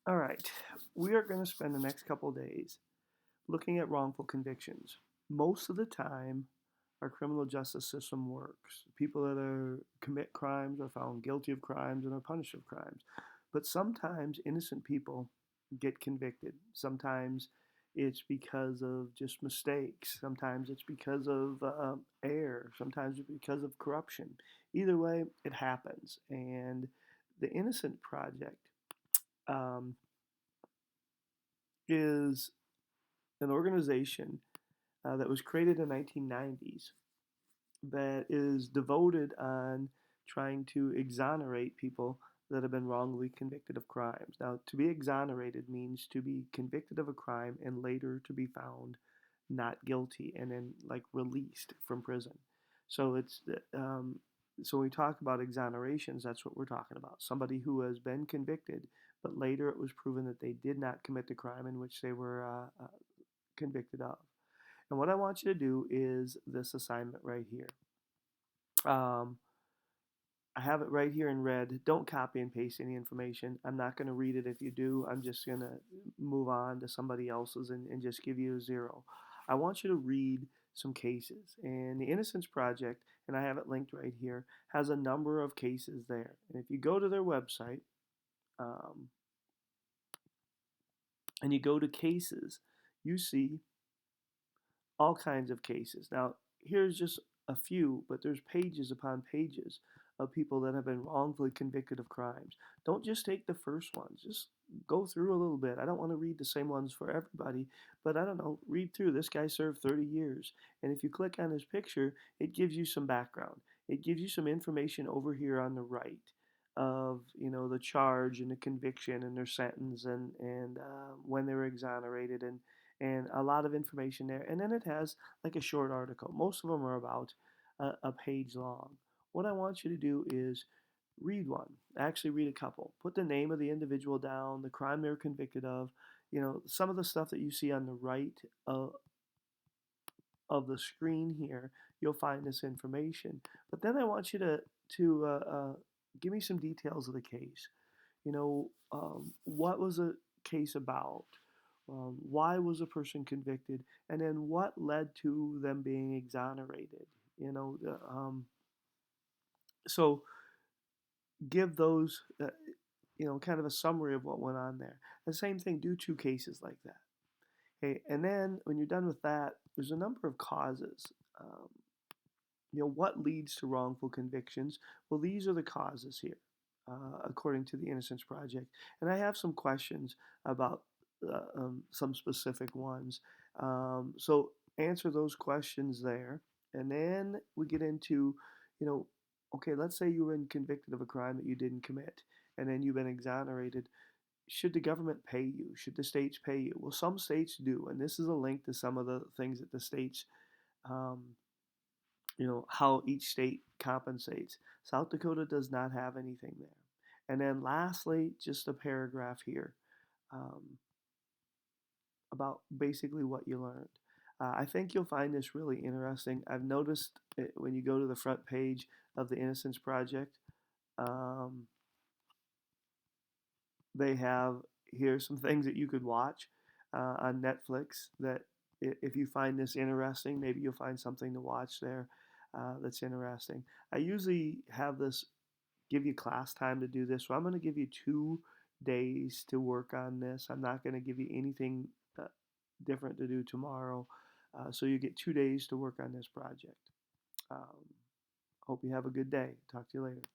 All right, we are going to spend the next couple of days looking at wrongful convictions. Most of the time, our criminal justice system works. People that commit crimes are found guilty of crimes and are punished of crimes. But sometimes innocent people get convicted. Sometimes it's because of just mistakes. Sometimes it's because of error. Sometimes it's because of corruption. Either way, it happens. And the Innocent Project um, is an organization that was created in the 1990s that is devoted on trying to exonerate people that have been wrongly convicted of crimes. Now, to be exonerated means to be convicted of a crime and later to be found not guilty and then like released from prison. So so when we talk about exonerations, that's what we're talking about. Somebody who has been convicted, but later it was proven that they did not commit the crime in which they were convicted of. And what I want you to do is this assignment right here. Um, I have it right here in red. Don't copy and paste any information. I'm not going to read it if you do. I'm just going to move on to somebody else's and just give you a zero. I want you to read some cases. And the Innocence Project, and I have it linked right here, has a number of cases there. And if you go to their website um, and you go to cases, you see all kinds of cases. Now, here's just a few, but there's pages upon pages of people that have been wrongfully convicted of crimes. Don't just take the first ones. Just go through a little bit. I don't want to read the same ones for everybody, but I don't know, read through. This guy served 30 years. And if you click on his picture, it gives you some background. It gives you some information over here on the right of, the charge and the conviction and their sentence and when they were exonerated and a lot of information there. And then it has like a short article. Most of them are about a page long. What I want you to do is read one. Actually, read a couple. Put the name of the individual down, the crime they were convicted of. Some of the stuff that you see on the right of the screen here, you'll find this information. But then I want you to give me some details of the case. What was the case about? Why was a person convicted, and then what led to them being exonerated? So give those, kind of a summary of what went on there. The same thing, do two cases like that. Okay, and then when you're done with that, there's a number of causes. Um, what leads to wrongful convictions? Well, these are the causes here, according to the Innocence Project. And I have some questions about some specific ones. So answer those questions there. And then we get into, you know, okay, let's say you were convicted of a crime that you didn't commit, and then you've been exonerated. Should the government pay you? Should the states pay you? Well, some states do, and this is a link to some of the things that the states um, how each state compensates. South Dakota does not have anything there. And then lastly, just a paragraph here um, about basically what you learned. I think you'll find this really interesting. I've noticed it when you go to the front page of the Innocence Project, um, they have here some things that you could watch on Netflix that if you find this interesting, maybe you'll find something to watch there that's interesting. I usually have this give you class time to do this, so I'm going to give you 2 days to work on this. I'm not going to give you anything different to do tomorrow. So you get 2 days to work on this project. Um, Hope you have a good day. Talk to you later.